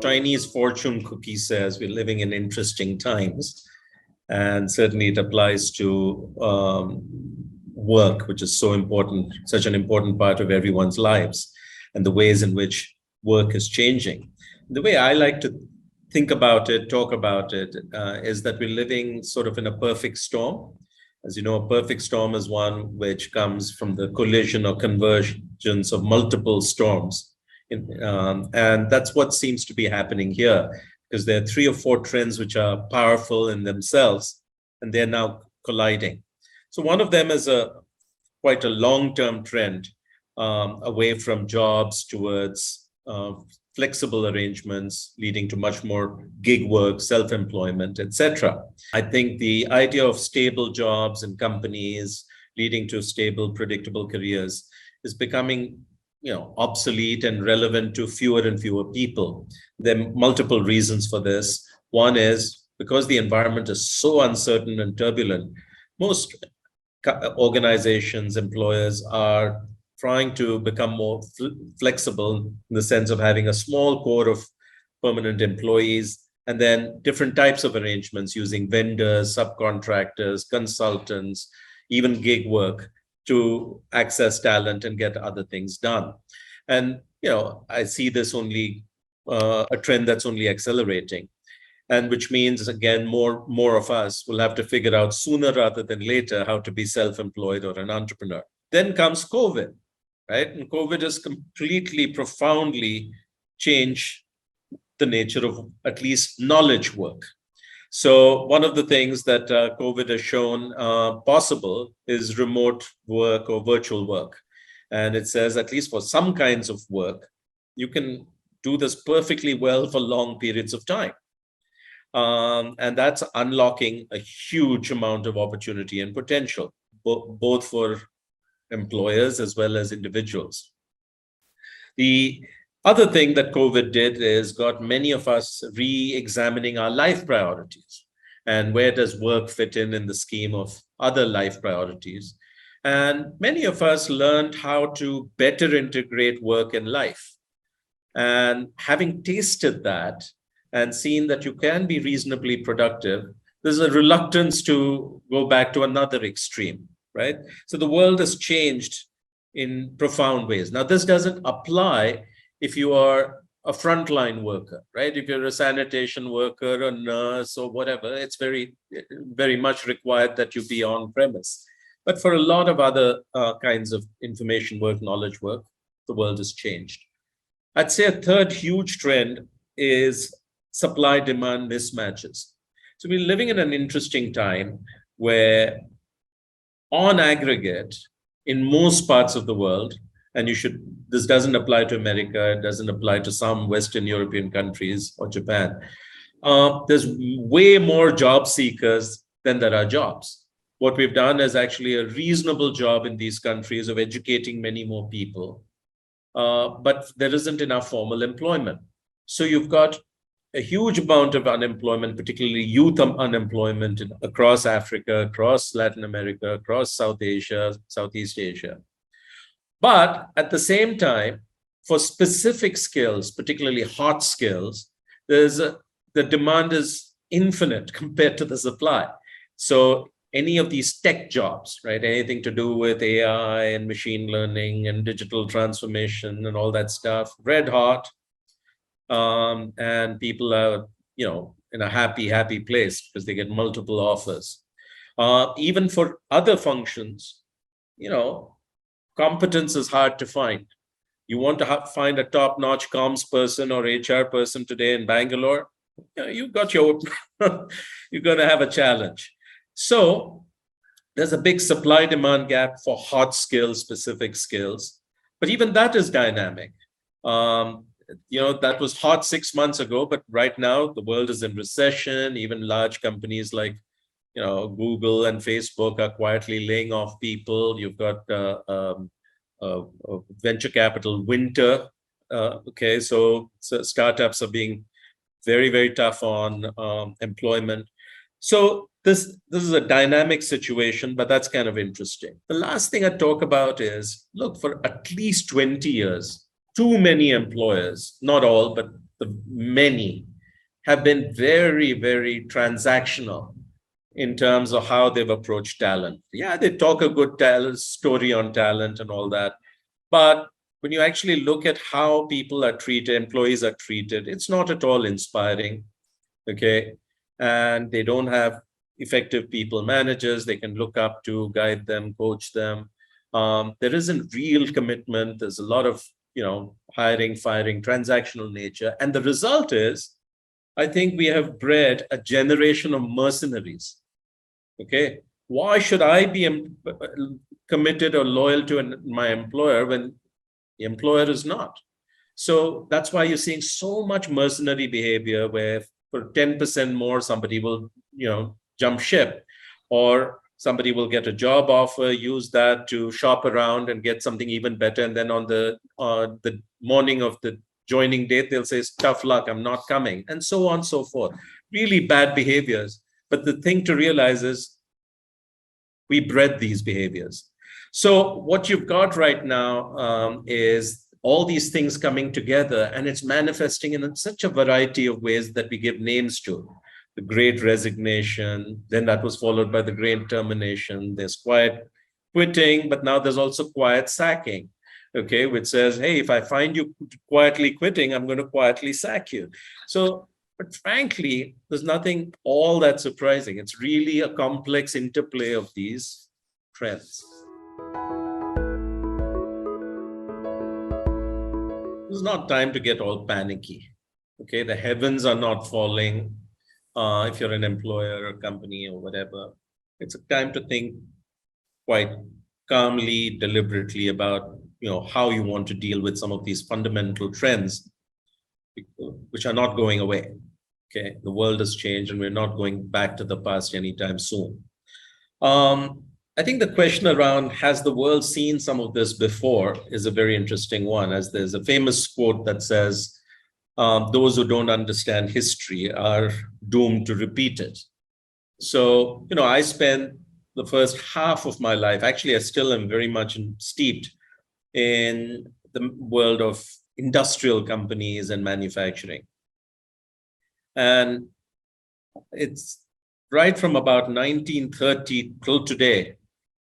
Chinese fortune cookie says we're living in interesting times. And certainly it applies to work, which is so important, such an important part of everyone's lives, and the ways in which work is changing. The way I like to think about it, talk about it, is that we're living sort of in a perfect storm. As you know, a perfect storm is one which comes from the collision or convergence of multiple storms. And that's what seems to be happening here, because there are three or four trends which are powerful in themselves, and they're now colliding. So one of them is quite a long-term trend away from jobs towards flexible arrangements, leading to much more gig work, self-employment, etc. I think the idea of stable jobs and companies leading to stable, predictable careers is becoming obsolete and relevant to fewer and fewer people. There are multiple reasons for this. One is because the environment is so uncertain and turbulent, most organizations, employers are trying to become more flexible in the sense of having a small core of permanent employees and then different types of arrangements using vendors, subcontractors, consultants, even gig work to access talent and get other things done. And, I see this only a trend that's only accelerating. And which means, again, more of us will have to figure out sooner rather than later how to be self-employed or an entrepreneur. Then comes COVID, right? And COVID has completely, profoundly changed the nature of at least knowledge work. So one of the things that COVID has shown possible is remote work or virtual work. And it says, at least for some kinds of work, you can do this perfectly well for long periods of time. And that's unlocking a huge amount of opportunity and potential, both for employers as well as individuals. The other thing that COVID did is got many of us re-examining our life priorities and where does work fit in the scheme of other life priorities. And many of us learned how to better integrate work and life. And having tasted that and seen that you can be reasonably productive, there's a reluctance to go back to another extreme, right? So the world has changed in profound ways. Now, this doesn't apply if you are a frontline worker, right? If you're a sanitation worker, a nurse, or whatever, it's very, very much required that you be on premise. But for a lot of other kinds of information work, knowledge work, the world has changed. I'd say a third huge trend is supply-demand mismatches. So we're living in an interesting time where, on aggregate, in most parts of the world, and this doesn't apply to America, it doesn't apply to some Western European countries or Japan. There's way more job seekers than there are jobs. What we've done is actually a reasonable job in these countries of educating many more people, but there isn't enough formal employment. So you've got a huge amount of unemployment, particularly youth unemployment across Africa, across Latin America, across South Asia, Southeast Asia. But at the same time, for specific skills, particularly hot skills, the demand is infinite compared to the supply. So any of these tech jobs, right, anything to do with AI and machine learning and digital transformation and all that stuff, red hot, and people are, in a happy place because they get multiple offers. Even for other functions, competence is hard to find. You want to find a top-notch comms person or HR person today in Bangalore, you're going to have a challenge. So there's a big supply-demand gap for hot skills, specific skills, but even that is dynamic. That was hot 6 months ago, but right now the world is in recession. Even large companies like Google and Facebook are quietly laying off people. You've got venture capital winter. So startups are being very, very tough on employment. So this is a dynamic situation, but that's kind of interesting. The last thing I talk about is, look, for at least 20 years, too many employers, not all, but the many, have been very, very transactional in terms of how they've approached talent. Yeah, they talk a good talent story on talent and all that. But when you actually look at how people are treated, employees are treated, it's not at all inspiring. Okay. And they don't have effective people managers they can look up to, guide them, coach them. There isn't real commitment. There's a lot of, hiring, firing, transactional nature. And the result is, I think we have bred a generation of mercenaries. Okay. Why should I be committed or loyal to my employer when the employer is not? So that's why you're seeing so much mercenary behavior where for 10% more, somebody will, jump ship, or somebody will get a job offer, use that to shop around and get something even better. And then on the morning of the joining date, they'll say, tough luck, I'm not coming, and so on and so forth. Really bad behaviors. But the thing to realize is we bred these behaviors. So what you've got right now is all these things coming together, and it's manifesting in such a variety of ways that we give names to. The great resignation, then that was followed by the great termination. There's quiet quitting, but now there's also quiet sacking, okay, which says, hey, if I find you quietly quitting, I'm going to quietly sack you. So, but frankly, there's nothing all that surprising. It's really a complex interplay of these trends. It's not time to get all panicky. Okay, the heavens are not falling. If you're an employer or company or whatever, it's a time to think quite calmly, deliberately about how you want to deal with some of these fundamental trends, which are not going away. Okay, the world has changed, and we're not going back to the past anytime soon. I think the question around, has the world seen some of this before, is a very interesting one, as there's a famous quote that says, those who don't understand history are doomed to repeat it. So, I spent the first half of my life, actually, I still am very much steeped in the world of industrial companies and manufacturing. And it's right from about 1930 till today,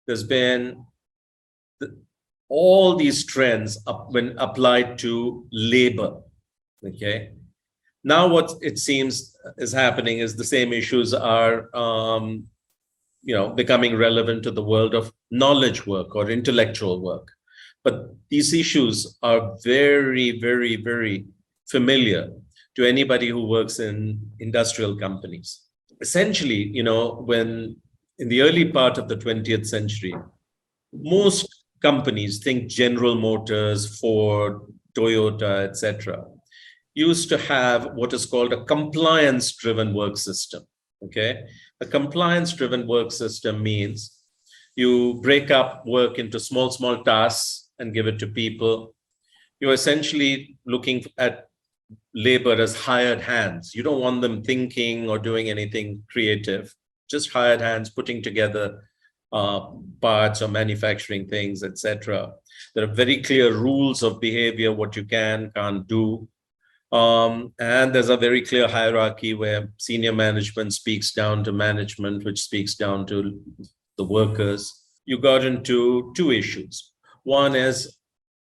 there's been all these trends when applied to labor. Okay. Now what it seems is happening is the same issues are, becoming relevant to the world of knowledge work or intellectual work. But these issues are very, very, very familiar to anybody who works in industrial companies. Essentially, when in the early part of the 20th century, most companies, think General Motors, Ford, Toyota, etc., used to have what is called a compliance-driven work system. Okay, a compliance-driven work system means you break up work into small tasks and give it to people. You're essentially looking at labor as hired hands. You don't want them thinking or doing anything creative, just hired hands putting together parts or manufacturing things, etc. There are very clear rules of behavior, what you can't do. And there's a very clear hierarchy where senior management speaks down to management, which speaks down to the workers. You got into two issues. One is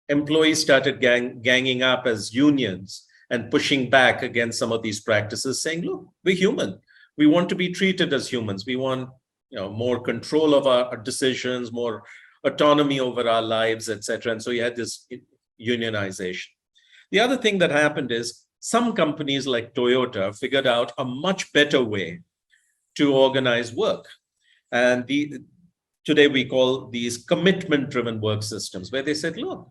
employees started ganging up as unions and pushing back against some of these practices, saying, look, we're human. We want to be treated as humans. We want more control of our decisions, more autonomy over our lives, etc. And so you had this unionization. The other thing that happened is some companies like Toyota figured out a much better way to organize work. And today we call these commitment-driven work systems, where they said, look,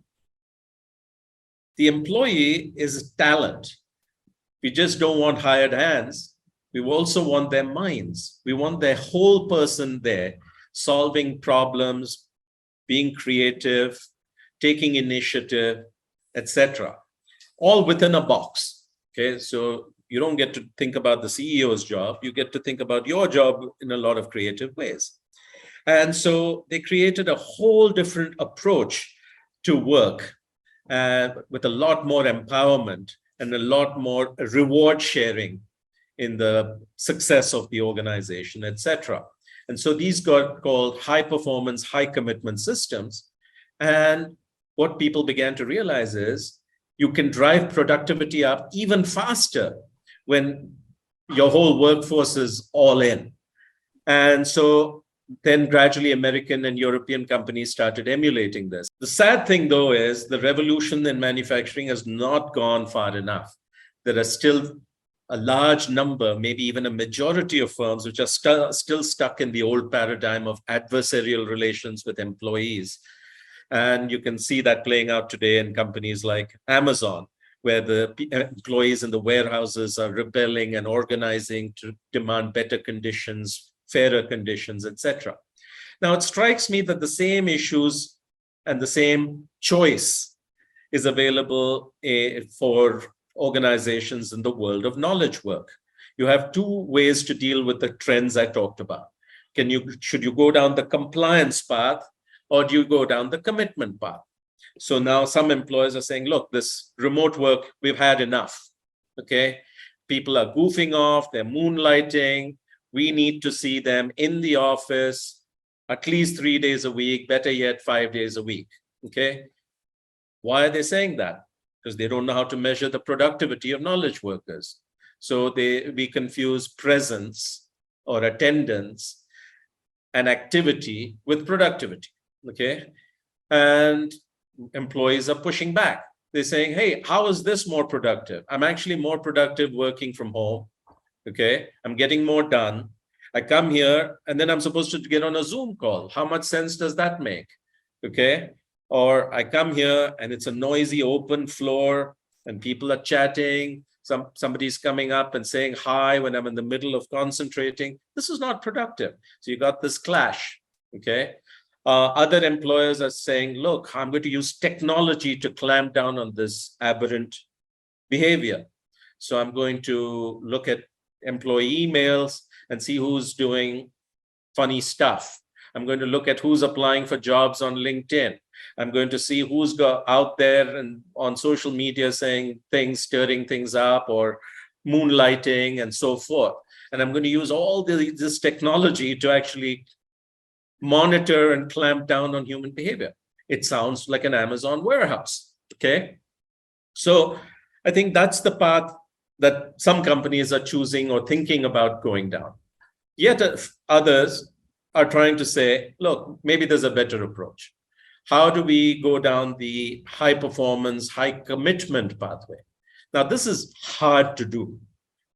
the employee is talent. We just don't want hired hands. We also want their minds. We want their whole person there, solving problems, being creative, taking initiative, etc. All within a box. Okay, so you don't get to think about the CEO's job. You get to think about your job in a lot of creative ways. And so they created a whole different approach to work, with a lot more empowerment and a lot more reward sharing in the success of the organization, etc. And so these got called high performance, high commitment systems. And what people began to realize is you can drive productivity up even faster when your whole workforce is all in. And so then gradually American and European companies started emulating this. The sad thing, though, is the revolution in manufacturing has not gone far enough. There are still a large number, maybe even a majority of firms which are still stuck in the old paradigm of adversarial relations with employees. And you can see that playing out today in companies like Amazon, where the employees in the warehouses are rebelling and organizing to demand better conditions, fairer conditions, etc. Now, it strikes me that the same issues and the same choice is available for organizations in the world of knowledge work. You have two ways to deal with the trends I talked about. Should you go down the compliance path, or do you go down the commitment path? So now some employers are saying, look, this remote work, we've had enough. Okay, people are goofing off, they're moonlighting. We need to see them in the office at least 3 days a week, better yet, 5 days a week. Okay, why are they saying that? Because they don't know how to measure the productivity of knowledge workers. So we confuse presence or attendance and activity with productivity. Okay, and employees are pushing back. They're saying, hey, how is this more productive? I'm actually more productive working from home. Okay, I'm getting more done. I come here and then I'm supposed to get on a Zoom call. How much sense does that make? Okay, or I come here and it's a noisy open floor and people are chatting. Somebody's coming up and saying hi when I'm in the middle of concentrating. This is not productive. So you got this clash. Okay. Other employers are saying, look, I'm going to use technology to clamp down on this aberrant behavior. So I'm going to look at employee emails and see who's doing funny stuff. I'm going to look at who's applying for jobs on LinkedIn. I'm going to see who's out there and on social media saying things, stirring things up or moonlighting and so forth. And I'm going to use all this technology to actually monitor and clamp down on human behavior. It sounds like an Amazon warehouse. Okay. So I think that's the path that some companies are choosing or thinking about going down. Yet others are trying to say, look, maybe there's a better approach. How do we go down the high performance, high commitment pathway? Now, this is hard to do,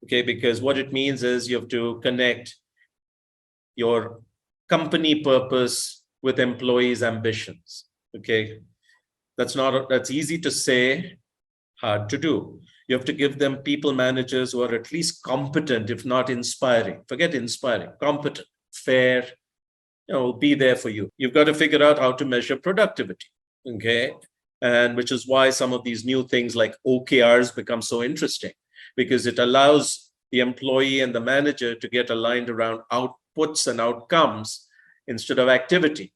okay, because what it means is you have to connect your company purpose with employees' ambitions, okay? That's easy to say, hard to do. You have to give them people managers who are at least competent, if not inspiring. Forget inspiring, competent, fair, will be there for you. You've got to figure out how to measure productivity, okay? And which is why some of these new things like OKRs become so interesting, because it allows the employee and the manager to get aligned around outputs and outcomes instead of activity.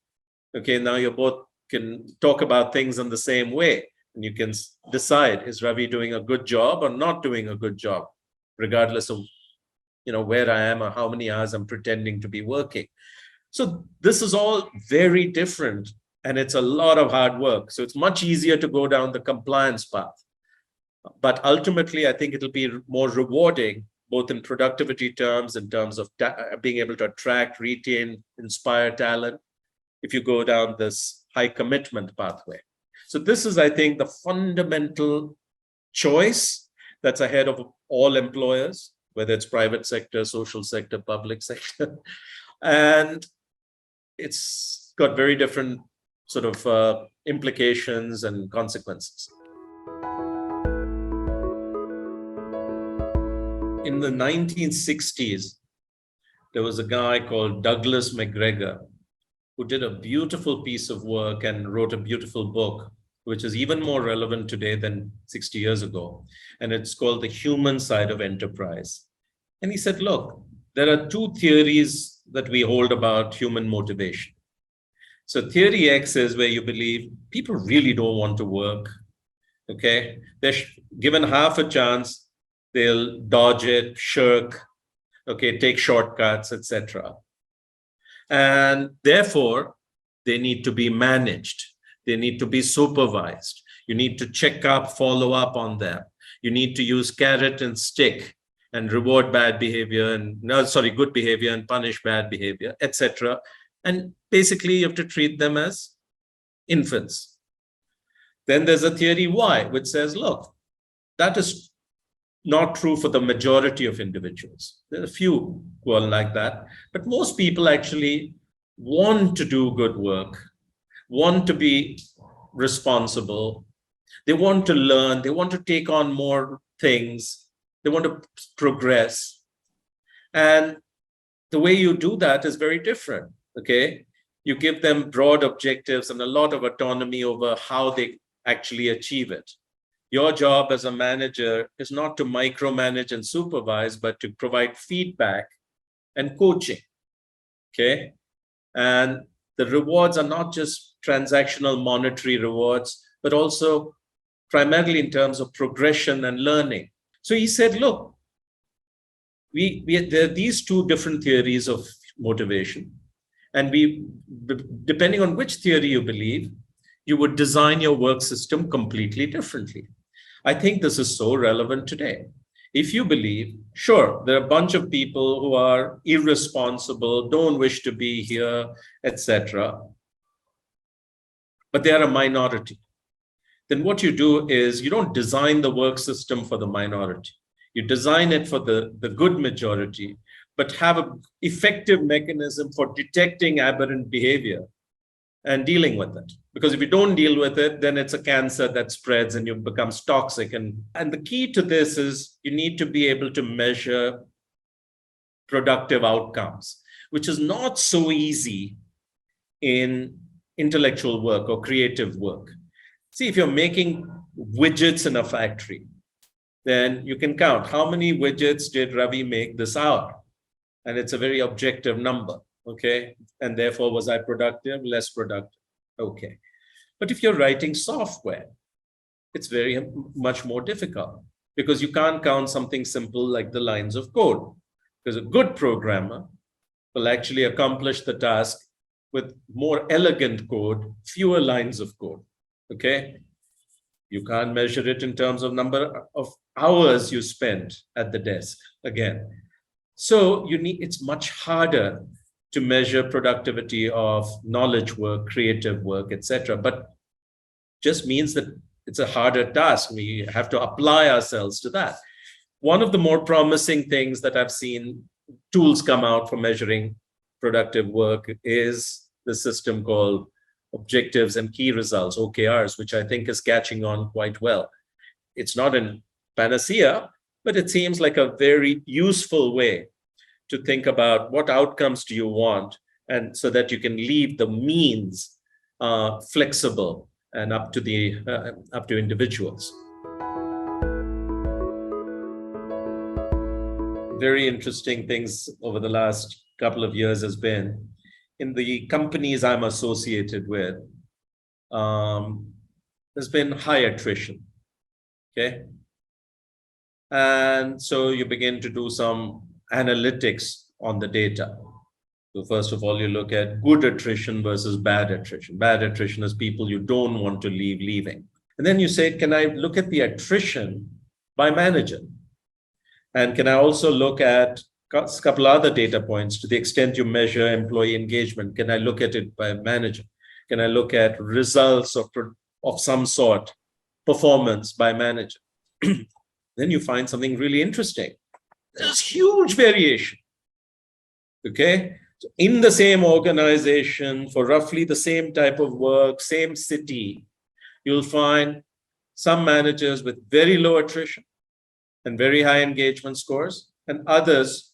Okay, now you both can talk about things in the same way, and you can decide, is Ravi doing a good job or not doing a good job, regardless of where I am or how many hours I'm pretending to be working. So this is all very different, and it's a lot of hard work. So it's much easier to go down the compliance path. But ultimately, I think it'll be more rewarding, both in productivity terms, in terms of being able to attract, retain, inspire talent, if you go down this high commitment pathway. So this is, I think, the fundamental choice that's ahead of all employers, whether it's private sector, social sector, public sector. And it's got very different sort of implications and consequences. In the 1960s, there was a guy called Douglas McGregor who did a beautiful piece of work and wrote a beautiful book, which is even more relevant today than 60 years ago. And it's called The Human Side of Enterprise. And he said, look, there are two theories that we hold about human motivation. So theory X is where you believe people really don't want to work. Okay, they're given half a chance, they'll dodge it, shirk, okay, take shortcuts, etc. And therefore, they need to be managed. They need to be supervised. You need to check up, follow up on them. You need to use carrot and stick and reward bad behavior and no, sorry, good behavior and punish bad behavior, etc. And basically, you have to treat them as infants. Then there's a theory Y, which says, look, that is not true for the majority of individuals. There are a few who are like that, but most people actually want to do good work, want to be responsible, they want to learn, they want to take on more things, they want to progress. And the way you do that is very different, okay? You give them broad objectives and a lot of autonomy over how they actually achieve it. Your job as a manager is not to micromanage and supervise, but to provide feedback and coaching, okay? And the rewards are not just transactional monetary rewards, but also primarily in terms of progression and learning. So he said, look, there are these two different theories of motivation. And depending on which theory you believe, you would design your work system completely differently. I think this is so relevant today. If you believe, sure, there are a bunch of people who are irresponsible, don't wish to be here, etc., but they are a minority. Then what you do is you don't design the work system for the minority. You design it for the good majority, but have an effective mechanism for detecting aberrant behavior and dealing with it. Because if you don't deal with it, then it's a cancer that spreads and you becomes toxic. And the key to this is you need to be able to measure productive outcomes, which is not so easy in intellectual work or creative work. See, if you're making widgets in a factory, then you can count how many widgets did Ravi make this hour? And it's a very objective number, okay? And therefore, was I productive, less productive? Okay. But if you're writing software, it's very much more difficult because you can't count something simple like the lines of code. Because a good programmer will actually accomplish the task with more elegant code, fewer lines of code, okay? You can't measure it in terms of number of hours you spend at the desk, again. So it's much harder to measure productivity of knowledge work, creative work, etc. But just means that it's a harder task. We have to apply ourselves to that. One of the more promising things that I've seen tools come out for measuring productive work is the system called Objectives and Key Results, OKRs, which I think is catching on quite well. It's not a panacea, but it seems like a very useful way to think about what outcomes do you want, and so that you can leave the means flexible and up to individuals. Very interesting things over the last couple of years has been in the companies I'm associated with, there's been high attrition, okay? And so you begin to do some analytics on the data. So first of all, you look at good attrition versus bad attrition. Bad attrition is people you don't want to leave leaving. And then you say, can I look at the attrition by manager? And can I also look at a couple other data points to the extent you measure employee engagement? Can I look at it by manager? Can I look at results of some sort, performance by manager? Then you find something really interesting. There's huge variation, okay? So in the same organization, for roughly the same type of work, same city, you'll find some managers with very low attrition and very high engagement scores, and others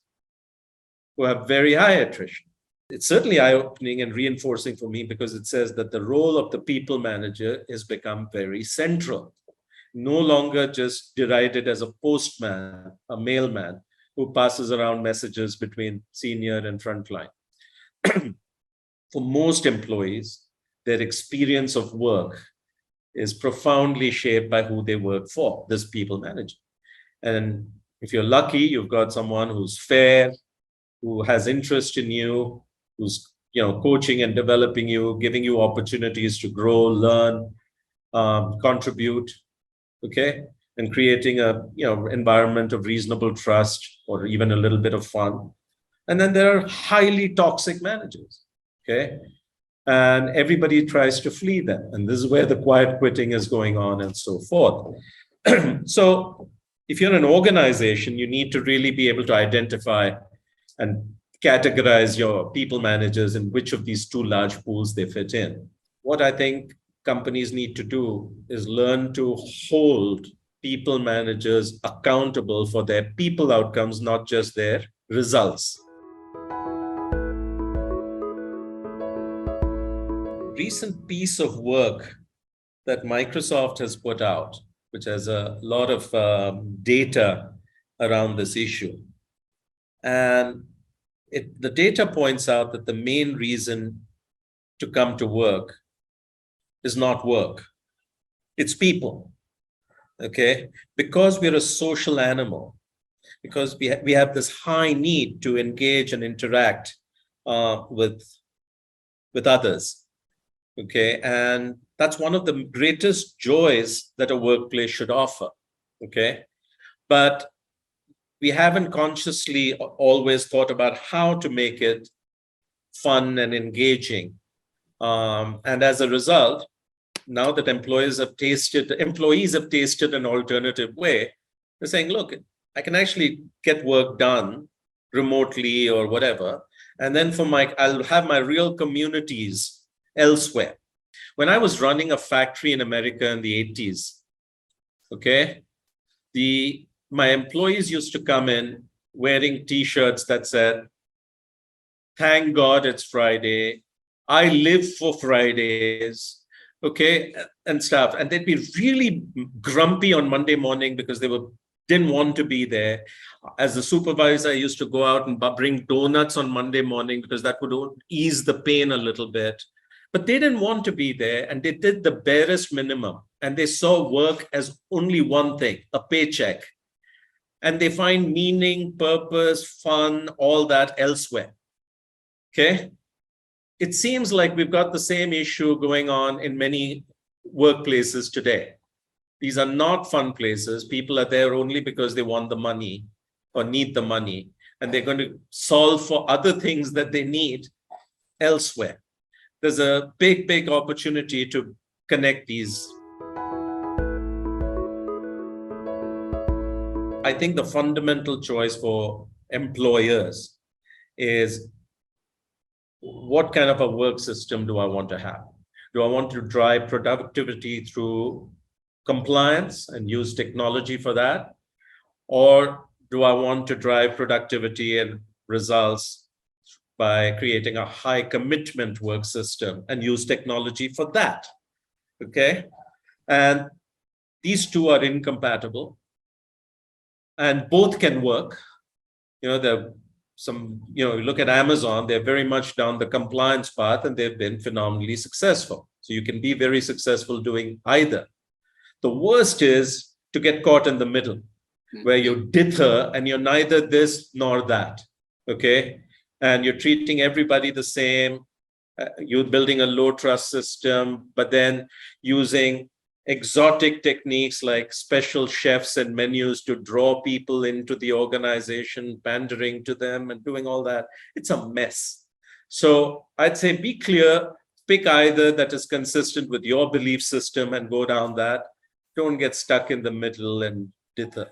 who have very high attrition. It's certainly eye-opening and reinforcing for me because it says that the role of the people manager has become very central. No longer just derided as a postman, a mailman who passes around messages between senior and frontline. For most employees, their experience of work is profoundly shaped by who they work for, this people manager. And if you're lucky, you've got someone who's fair, who has interest in you, who's coaching and developing you, giving you opportunities to grow, learn, contribute, okay, and creating a environment of reasonable trust or even a little bit of fun. And then there are highly toxic managers, okay, and everybody tries to flee them, and this is where the quiet quitting is going on and so forth. So if you're an organization, you need to really be able to identify and categorize your people managers in which of these two large pools they fit in. What I think companies need to do is learn to hold people managers accountable for their people outcomes, not just their results. Recent piece of work that Microsoft has put out, which has a lot of data around this issue. And the data points out that the main reason to come to work is not work. It's people, okay? Because we're a social animal, because we have this high need to engage and interact with others, okay? And that's one of the greatest joys that a workplace should offer, okay? But we haven't consciously always thought about how to make it fun and engaging. And as a result, now that employees have tasted an alternative way, they're saying, look, I can actually get work done remotely or whatever. And then I'll have my real communities elsewhere. When I was running a factory in America in the 80s, okay, my employees used to come in wearing T-shirts that said, "Thank God it's Friday. I live for Fridays," okay, and stuff. And they'd be really grumpy on Monday morning because they didn't want to be there. As a supervisor, I used to go out and bring donuts on Monday morning because that would ease the pain a little bit. But they didn't want to be there, and they did the barest minimum. And they saw work as only one thing, a paycheck. And they find meaning, purpose, fun, all that elsewhere, okay? It seems like we've got the same issue going on in many workplaces today. These are not fun places. People are there only because they want the money or need the money, and they're going to solve for other things that they need elsewhere. There's a big, big opportunity to connect these. I think the fundamental choice for employers is, what kind of a work system do I want to have? Do I want to drive productivity through compliance and use technology for that? Or do I want to drive productivity and results by creating a high commitment work system and use technology for that? Okay. And these two are incompatible, and both can work. Look at Amazon, they're very much down the compliance path and they've been phenomenally successful. So you can be very successful doing either. The worst is to get caught in the middle, where you dither and you're neither this nor that, okay? And you're treating everybody the same. You're building a low trust system, but then using exotic techniques like special chefs and menus to draw people into the organization, pandering to them and doing all that. It's a mess. So I'd say be clear, pick either that is consistent with your belief system and go down that. Don't get stuck in the middle and dither.